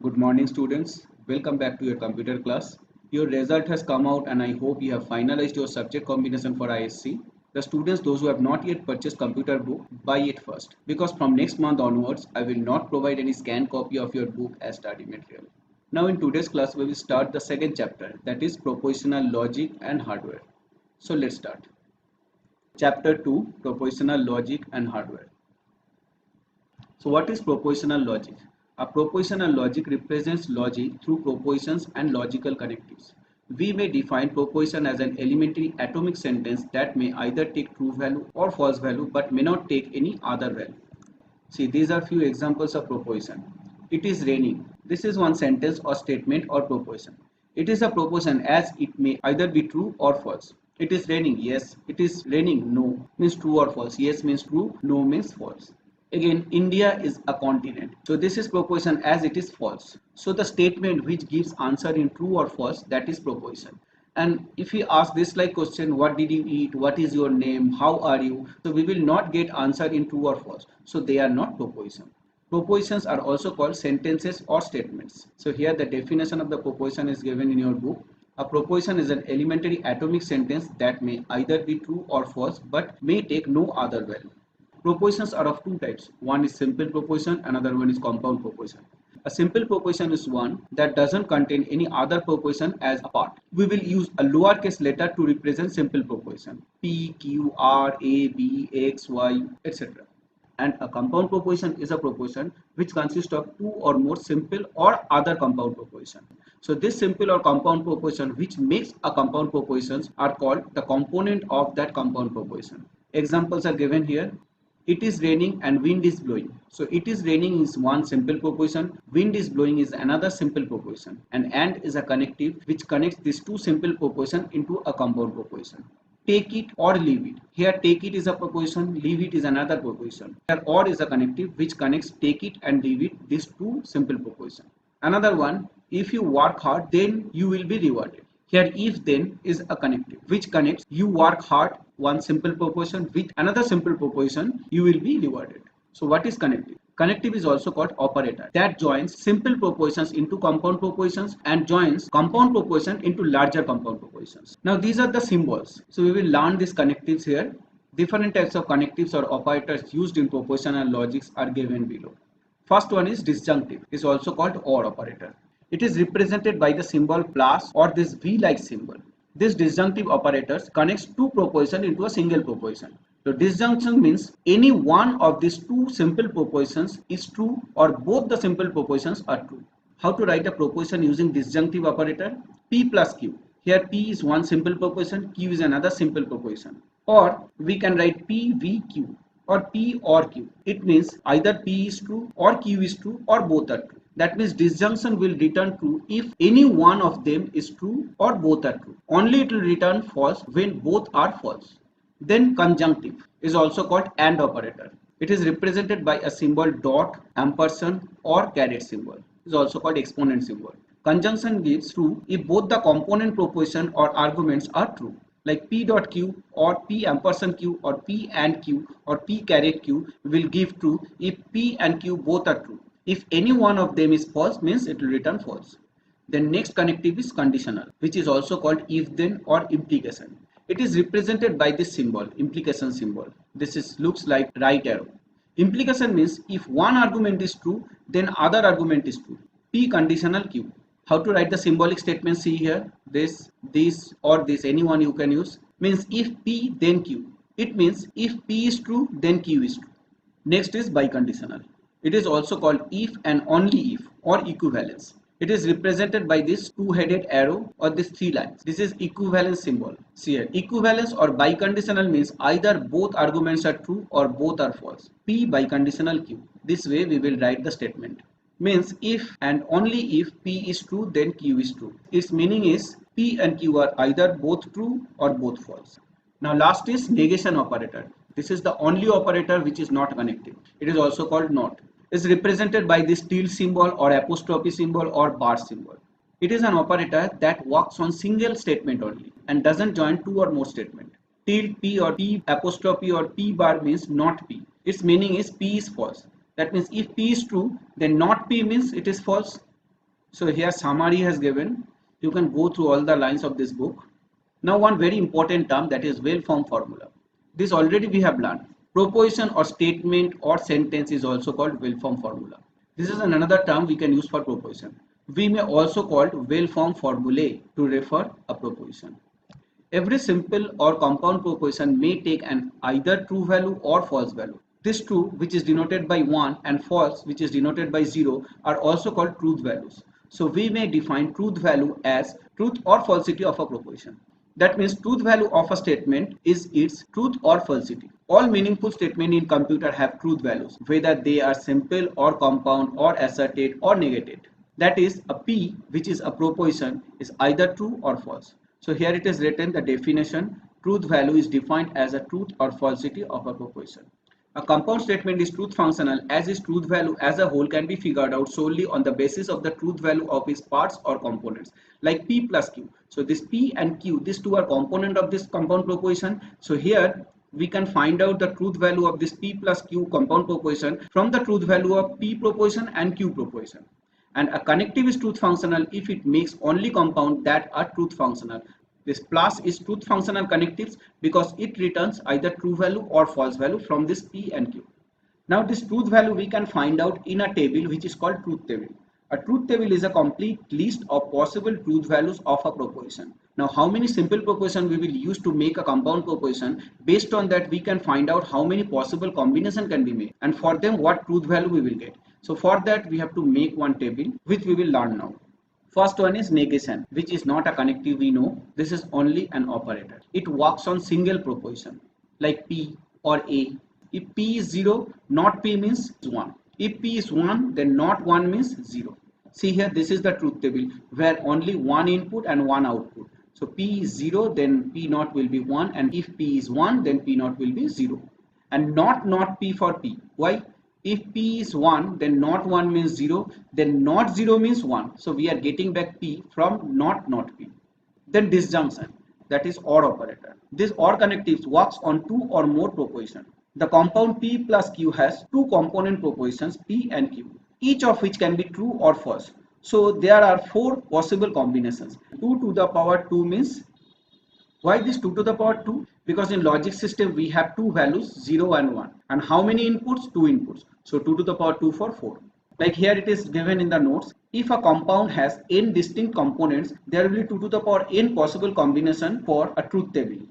Good morning students. Welcome back to your computer class. Your result has come out and I hope you have finalized your subject combination for ISC. The students those who have not yet purchased computer book, buy it first because from next month onwards I will not provide any scanned copy of your book as study material. Now in today's class we will start the second chapter, that is propositional logic and hardware. So let's start. Chapter 2, Propositional Logic and Hardware. So what is propositional logic? A propositional logic represents logic through propositions and logical connectives. We may define proposition as an elementary atomic sentence that may either take true value or false value but may not take any other value. See, these are few examples of proposition. It is raining. This is one sentence or statement or proposition. It is a proposition as it may either be true or false. It is raining. Yes. It is raining. No means true or false. Yes means true. No means false. Again, India is a continent. So this is proposition as it is false. So the statement which gives answer in true or false, that is proposition. And if we ask this like question, what did you eat? What is your name? How are you? So we will not get answer in true or false. So they are not proposition. Propositions are also called sentences or statements. So here the definition of the proposition is given in your book. A proposition is an elementary atomic sentence that may either be true or false but may take no other value. Propositions are of two types. One is simple proposition, another one is compound proposition. A simple proposition is one that doesn't contain any other proposition as a part. We will use a lowercase letter to represent simple proposition. P, Q, R, A, B, X, Y, etc. And a compound proposition is a proposition which consists of two or more simple or other compound proposition. So this simple or compound proposition which makes a compound propositions are called the component of that compound proposition. Examples are given here. It is raining and wind is blowing. So it is raining is one simple proposition, wind is blowing is another simple proposition, and is a connective which connects these two simple propositions into a compound proposition. Take it or leave it. Here take it is a proposition, leave it is another proposition. Here or is a connective which connects take it and leave it, these two simple propositions. Another one, if you work hard then you will be rewarded. Here if then is a connective which connects you work hard, one simple proposition, with another simple proposition, you will be rewarded. So what is connective? Connective is also called operator that joins simple propositions into compound propositions and joins compound proposition into larger compound propositions. Now these are the symbols. So we will learn these connectives here. Different types of connectives or operators used in propositional logics are given below. First one is disjunctive. It is also called OR operator. It is represented by the symbol plus or this V-like symbol. This disjunctive operators connects two propositions into a single proposition. So disjunction means any one of these two simple propositions is true or both the simple propositions are true. How to write a proposition using disjunctive operator? P plus Q. Here P is one simple proposition, Q is another simple proposition. Or we can write P, V, Q or P or Q. It means either P is true or Q is true or both are true. That means disjunction will return true if any one of them is true or both are true. Only it will return false when both are false. Then conjunctive is also called AND operator. It is represented by a symbol dot, ampersand or caret symbol. It is also called exponent symbol. Conjunction gives true if both the component proposition or arguments are true. Like P dot Q or P ampersand Q or P and Q or P caret Q will give true if P and Q both are true. If any one of them is false means it will return false. Then next connective is conditional, which is also called if then or implication. It is represented by this symbol, implication symbol. This looks like right arrow. Implication means if one argument is true then other argument is true. P conditional Q. How to write the symbolic statement? See here, this or this, anyone you can use. Means if P then Q. It means if P is true then Q is true. Next is biconditional. It is also called if and only if or equivalence. It is represented by this two-headed arrow or this three lines. This is equivalence symbol. See here, equivalence or biconditional means either both arguments are true or both are false. P biconditional Q. This way we will write the statement. Means if and only if P is true then Q is true. Its meaning is P and Q are either both true or both false. Now last is negation operator. This is the only operator which is not connective. It is also called not. It is represented by this tilde symbol or apostrophe symbol or bar symbol. It is an operator that works on single statement only and doesn't join two or more statements. Tilde P or P apostrophe or P bar means not P. Its meaning is P is false. That means if P is true, then not P means it is false. So here summary has given. You can go through all the lines of this book. Now one very important term, that is well-formed formula. This already we have learned. Proposition or statement or sentence is also called well-formed formula. This is another term we can use for proposition. We may also call well-formed formulae to refer a proposition. Every simple or compound proposition may take an either true value or false value. This true, which is denoted by 1, and false, which is denoted by 0, are also called truth values. So we may define truth value as truth or falsity of a proposition. That means truth value of a statement is its truth or falsity. All meaningful statements in computer have truth values, whether they are simple or compound or asserted or negated. That is, a P, which is a proposition, is either true or false. So here it is written the definition: truth value is defined as a truth or falsity of a proposition. A compound statement is truth functional as its truth value as a whole can be figured out solely on the basis of the truth value of its parts or components, like P plus Q. So this P and Q, these two are component of this compound proposition. So here we can find out the truth value of this P plus Q compound proposition from the truth value of P proposition and Q proposition. And a connective is truth functional if it makes only compound that are truth functional. This plus is truth functional connectives because it returns either true value or false value from this P and Q. Now this truth value we can find out in a table which is called truth table. A truth table is a complete list of possible truth values of a proposition. Now how many simple propositions we will use to make a compound proposition, based on that we can find out how many possible combination can be made, and for them what truth value we will get. So for that we have to make one table which we will learn now. First one is negation, which is not a connective, we know. This is only an operator. It works on single proposition like P or A. If P is 0, not P means 1. If P is 1, then not 1 means 0. See here, this is the truth table where only one input and one output. So P is 0, then P naught will be 1, and if P is 1, then P naught will be 0. And not P for P. Why? If P is 1, then not 1 means 0, then not 0 means 1. So we are getting back P from not P. Then disjunction, that is OR operator. This OR connectives works on two or more propositions. The compound P plus Q has two component propositions P and Q, each of which can be true or false. So there are four possible combinations. 2 to the power 2 means, why this 2 to the power 2? Because in logic system we have two values 0 and 1. And how many inputs? 2 inputs. So 2 to the power 2 for 4. Like here it is given in the notes. If a compound has n distinct components, there will be 2 to the power n possible combination for a truth table.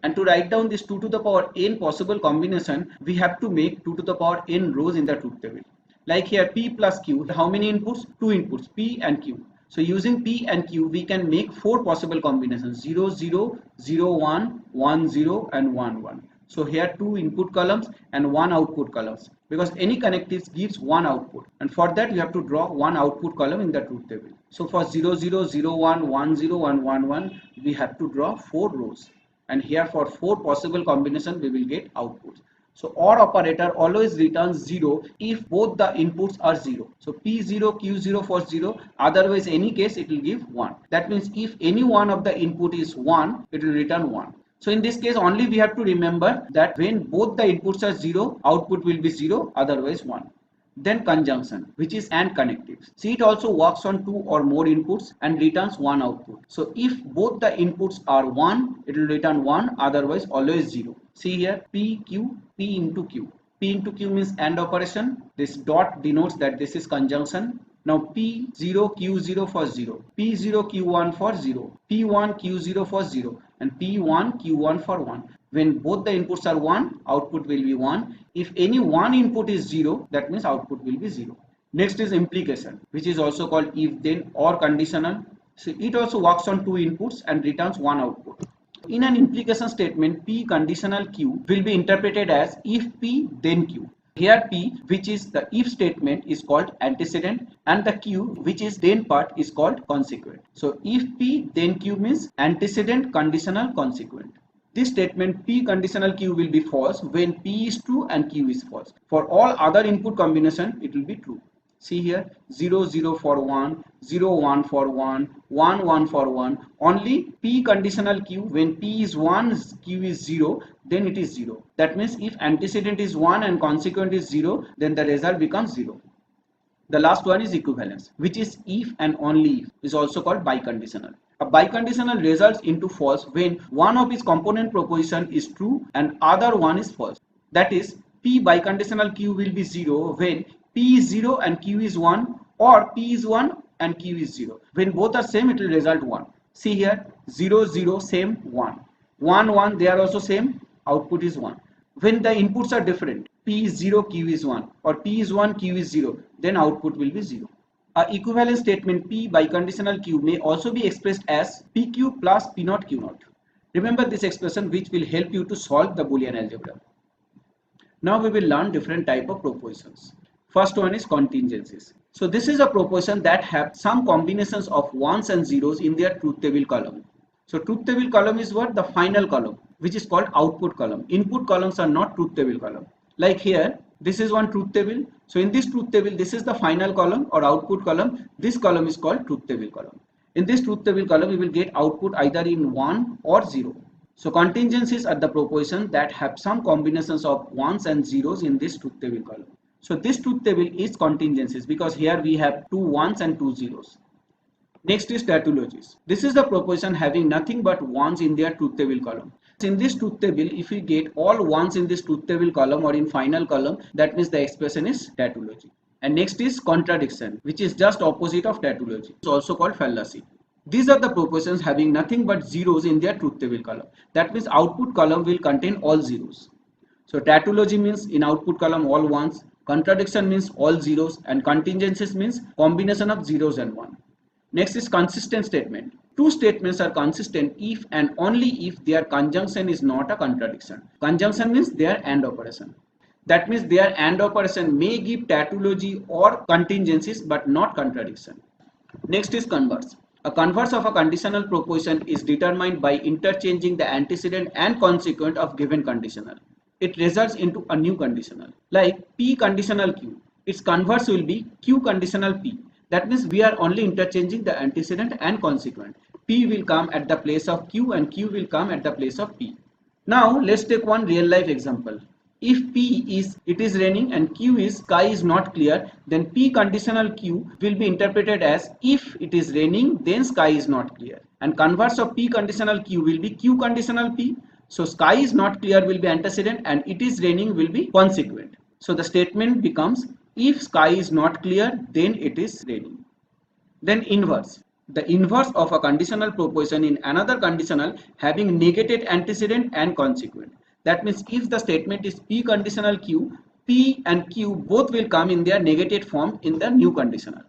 And to write down this 2 to the power n possible combination, we have to make 2 to the power n rows in the truth table. Like here P plus Q, how many inputs? 2 inputs, P and Q. So using P and Q, we can make four possible combinations: 0, 0, 0, 1, 1, 0 and 1, 1. So here two input columns and one output columns, because any connectives gives one output, and for that you have to draw one output column in the truth table. So for 0, 0, 0, 1, 1, 0 and 1, 1, we have to draw four rows, and here for four possible combinations we will get outputs. So OR operator always returns 0 if both the inputs are 0. So P0, Q0 for 0, otherwise any case it will give 1. That means if any one of the input is 1, it will return 1. So in this case only we have to remember that when both the inputs are 0, output will be 0, otherwise 1. Then conjunction, which is AND connectives. See, it also works on two or more inputs and returns one output. So if both the inputs are 1, it will return 1, otherwise always 0. See here, P, Q, P into Q. P into Q means AND operation. This dot denotes that this is conjunction. Now P0, Q0 for 0, P0, Q1 for 0, P1, Q0 for 0, and P1, Q1 for 1. When both the inputs are 1, output will be 1. If any one input is 0, that means output will be 0. Next is implication, which is also called if then or conditional. So it also works on two inputs and returns one output. In an implication statement, P conditional Q will be interpreted as if P then Q. Here P, which is the if statement, is called antecedent, and the Q, which is then part, is called consequent. So if P then Q means antecedent conditional consequent. This statement P conditional Q will be false when P is true and Q is false. For all other input combination, it will be true. See here, 0, 0 for 1, 0, 1 for 1, 1, 1 for 1. Only P conditional Q, when P is 1, Q is 0, then it is 0. That means if antecedent is 1 and consequent is 0, then the result becomes 0. The last one is equivalence, which is if and only if, is also called biconditional. A biconditional results into false when one of its component proposition is true and other one is false. That is, P biconditional Q will be 0 when P is 0 and Q is 1, or P is 1 and Q is 0. When both are same, it will result 1. See here, 0, 0, same, 1. 1, 1, they are also same, output is 1. When the inputs are different, P is 0, Q is 1, or P is 1, Q is 0, then output will be 0. A equivalence statement P biconditional Q may also be expressed as PQ plus P naught Q naught. Remember this expression, which will help you to solve the Boolean algebra. Now we will learn different type of propositions. First one is contingencies. So this is a proposition that have some combinations of ones and zeros in their truth table column. So truth table column is what? The final column, which is called output column. Input columns are not truth table column. Like here, this is one truth table. So in this truth table, this is the final column or output column. This column is called truth table column. In this truth table column, we will get output either in 1 or 0. So contingencies are the propositions that have some combinations of ones and zeros in this truth table column. So this truth table is contingencies because here we have 2 ones and 2 zeros. Next is tautologies. This is the proposition having nothing but ones in their truth table column. In this truth table, if we get all ones in this truth table column or in final column, that means the expression is tautology. And next is contradiction, which is just opposite of tautology. It's also called fallacy. These are the propositions having nothing but zeros in their truth table column. That means output column will contain all zeros. So tautology means in output column all ones, contradiction means all zeros, and contingencies means combination of zeros and 1. Next is consistent statement. Two statements are consistent if and only if their conjunction is not a contradiction. Conjunction means their AND operation. That means their AND operation may give tautology or contingencies but not contradiction. Next is converse. A converse of a conditional proposition is determined by interchanging the antecedent and consequent of given conditional. It results into a new conditional. Like P conditional Q, its converse will be Q conditional P. That means we are only interchanging the antecedent and consequent. P will come at the place of Q and Q will come at the place of P. Now let's take one real life example. If P is it is raining and Q is sky is not clear, then P conditional Q will be interpreted as if it is raining then sky is not clear. And converse of P conditional Q will be Q conditional P. So sky is not clear will be antecedent and it is raining will be consequent. So the statement becomes if sky is not clear, then it is raining. Then inverse. The inverse of a conditional proposition in another conditional having negated antecedent and consequent. That means if the statement is P conditional Q, P and Q both will come in their negated form in the new conditional.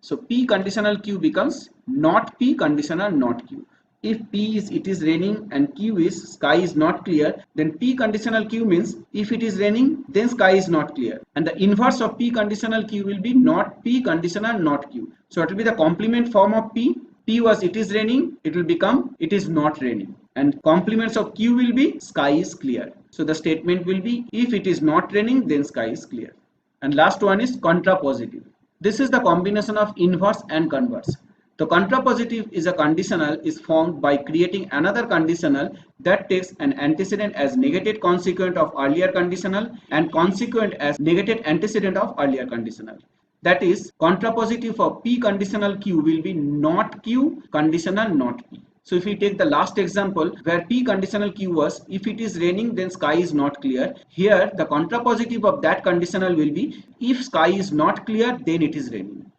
So P conditional Q becomes not P conditional not Q. If P is it is raining and Q is sky is not clear, then P conditional Q means if it is raining then sky is not clear, and the inverse of P conditional Q will be not P conditional not Q. So it will be the complement form of P. P was it is raining, it will become it is not raining, and complements of Q will be sky is clear. So the statement will be if it is not raining then sky is clear. And last one is contrapositive. This is the combination of inverse and converse. The contrapositive is a conditional is formed by creating another conditional that takes an antecedent as negated consequent of earlier conditional and consequent as negated antecedent of earlier conditional. That is, contrapositive of P conditional Q will be not Q conditional not P. So if we take the last example where P conditional Q was if it is raining then sky is not clear, here the contrapositive of that conditional will be if sky is not clear then it is raining.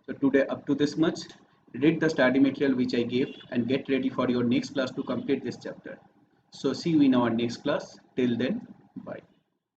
So today up to this much. Read the study material which I gave and get ready for your next class to complete this chapter. So see you in our next class. Till then, bye.